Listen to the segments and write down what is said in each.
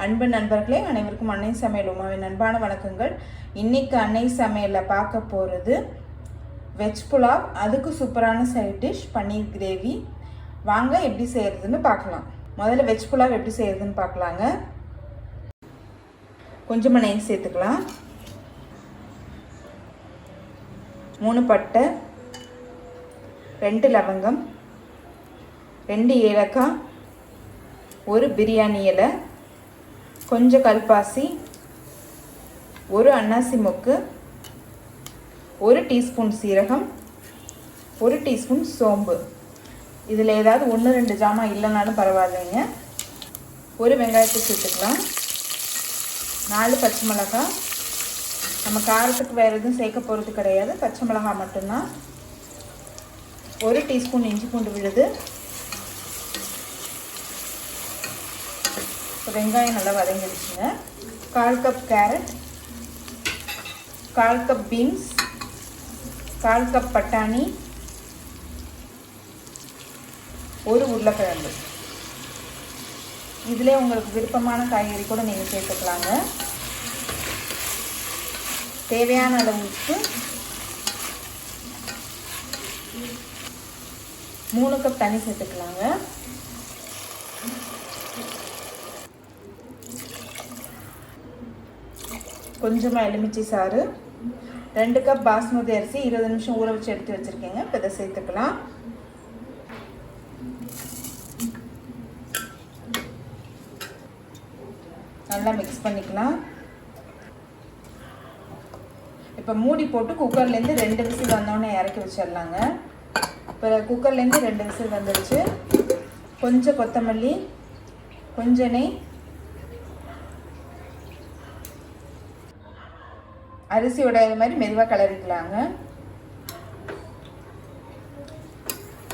அன்பு நண்பர்களே, அனைவருக்கும் அன்னை சமையல் உமாவின் அன்பான வணக்கங்கள். இன்னைக்கு அன்னை சமையலில் பார்க்க போகிறது வெஜ் புலாவ். அதுக்கு சூப்பரான சைட் டிஷ் பன்னீர் கிரேவி. வாங்க எப்படி செய்கிறதுன்னு பார்க்கலாம். முதல்ல வெஜ் புலாவ் எப்படி செய்கிறதுன்னு பார்க்கலாங்க. கொஞ்சமாக நெய் சேர்த்துக்கலாம். 3 பட்டை, 2 லவங்கம், 2 ஏலக்காய், 1 பிரியாணி இலை, கொஞ்சம் கல்பாசி, 1 அன்னாசி மொக்கு, 1 டீஸ்பூன் சீரகம், 1 டீஸ்பூன் சோம்பு. இதில் ஏதாவது 1-2 ஜாமான் இல்லைனாலும் பரவாயில்லைங்க. 1 வெங்காயத்தை சேர்த்துக்கலாம். 4 பச்சை மிளகாய். நம்ம காரத்துக்கு வேறு எதுவும் சேர்க்க போகிறது கிடையாது, பச்சை மிளகாய் மட்டும்தான். 1 டீஸ்பூன் இஞ்சி பூண்டு விழுது. வெங்காயம் நல்லா வதங்கிடுச்சுங்க. 1/4 cup carrot, 1/4 cup beans, 1/4 cup பட்டாணி, 1 உருளைக்கிழங்கு. இதிலே உங்களுக்கு விருப்பமான காய்கறி கூட நீங்கள் சேர்த்துக்கலாங்க. தேவையான அளவு உப்பு, 3 கப் தண்ணி சேர்த்துக்கலாங்க. கொஞ்சமாக எலுமிச்சை சாறு, 2 கப் பாஸ்மதி அரிசி 20 நிமிஷம் ஊற வச்சு எடுத்து வச்சுருக்கேங்க. இப்போ இதை சேர்த்துக்கலாம். நல்லா மிக்ஸ் பண்ணிக்கலாம். இப்போ மூடி போட்டு குக்கர்லேருந்து 2 விசில் வந்தோடனே இறக்கி வச்சிடலாங்க. இப்போ குக்கர்லேருந்து 2 விசில் வந்துடுச்சு. கொஞ்சம் கொத்தமல்லி, கொஞ்சம் நெய், அரிசியோட இது மாதிரி மெதுவாக கிளறிக்கலாங்க.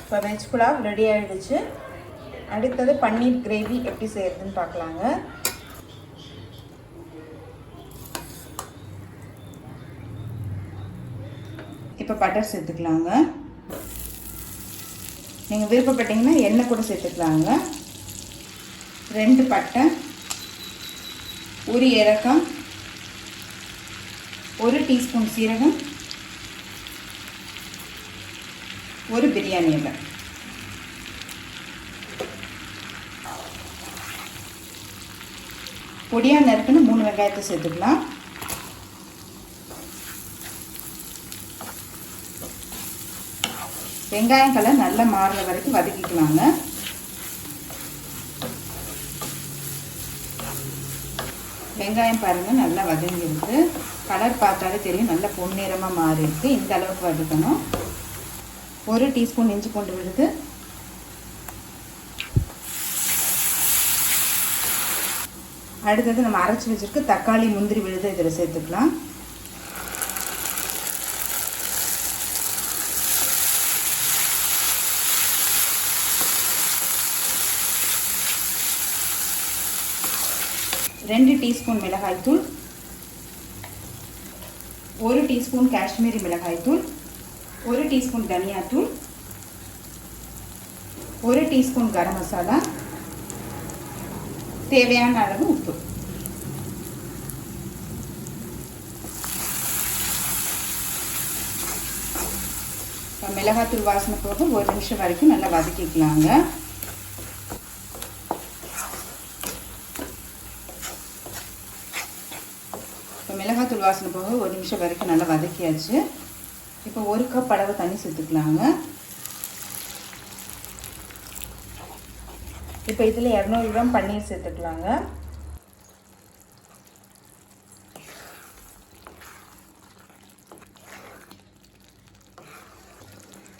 இப்போ வெஜ் புலாவ் ரெடி ஆகிடுச்சு. அடுத்தது பன்னீர் கிரேவி எப்படி செய்கிறதுன்னு பார்க்கலாங்க. இப்போ பட்டர் சேர்த்துக்கலாங்க. நீங்கள் விருப்பப்பட்டீங்கன்னா எண்ணெய் கூட சேர்த்துக்கலாங்க. 2 பட்டை, 1 ஏலக்காய், 1 டீஸ்பூன் சீரகம், 1 பிரியாணி இலை. பொடியாக நறுக்குன்னு 3 வெங்காயத்தை சேர்த்துக்கலாம். வெங்காயம் கலர் நல்லா மாறுற வரைக்கும் வதக்கிக்கலாங்க. வெங்காயம் பாருங்கள் நல்லா வதங்கிருக்கு. கலர் பார்த்தாலே தெரியும், நல்லா பொன்னிறமாக மாறி இருக்குது. இந்த அளவுக்கு வதக்கணும். 1 டீஸ்பூன் இஞ்சி பூண்டு விழுது, அடுத்தது நம்ம அரைச்சி வச்சுருக்கு தக்காளி முந்திரி விழுது இதில் சேர்த்துக்கலாம். ரெண்டு டீஸ்பூன் மிளகாய்த்தூள், 1 டீஸ்பூன் காஷ்மீரி மிளகாய்த்தூள், 1 டீஸ்பூன் தனியாத்தூள், 1 டீஸ்பூன் கரம் மசாலா, தேவையான அளவு உப்பு. மிளகாய்த்தூள் வாசனை போக 1 நிமிஷம் வரைக்கும் நல்லா வதக்கிக்கலாங்க. மிளகாத்தூள் வாசனை போக 1 நிமிஷம் வரைக்கும் நல்லா வதக்கியாச்சு. இப்போ 1 கப் அளவு தண்ணி சேர்த்துக்கலாங்க. இப்போ இதில் 200 கிராம் பன்னீர் சேர்த்துக்கலாங்க.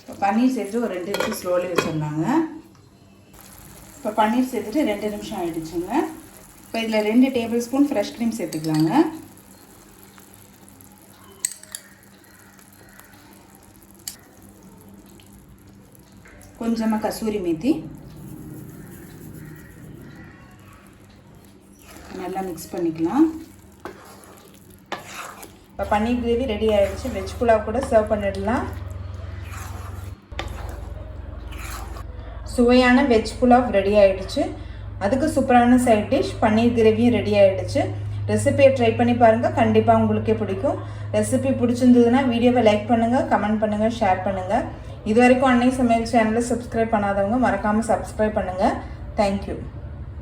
இப்போ பன்னீர் சேர்த்து ஒரு 2 நிமிஷம் ஸ்லோலி வச்சிடலாங்க. இப்போ பன்னீர் சேர்த்துட்டு 2 நிமிஷம் ஆகிடுச்சுங்க. இப்போ இதில் 2 டேபிள் ஸ்பூன் ஃப்ரெஷ் க்ரீம் சேர்த்துக்கலாங்க. கொஞ்சமாக கசூரி மேத்தி, நல்லா மிக்ஸ் பண்ணிக்கலாம். இப்போ பன்னீர் கிரேவி ரெடி ஆகிடுச்சு. வெஜ் புலாவ் கூட சர்வ் பண்ணிடலாம். சுவையான வெஜ் புலாவ் ரெடி ஆகிடுச்சு. அதுக்கு சூப்பரான சைட் டிஷ் பன்னீர் கிரேவியும் ரெடி ஆகிடுச்சு. ரெசிபியை ட்ரை பண்ணி பாருங்கள், கண்டிப்பாக உங்களுக்கே பிடிக்கும். ரெசிபி பிடிச்சிருந்ததுன்னா வீடியோவை லைக் பண்ணுங்கள், கமெண்ட் பண்ணுங்கள், ஷேர் பண்ணுங்கள். இது வரைக்கும் அன்னை சமையல் சேனலை சப்ஸ்கிரைப் பண்ணாதவங்க மறக்காமல் சப்ஸ்கிரைப் பண்ணுங்கள். தேங்க்யூ.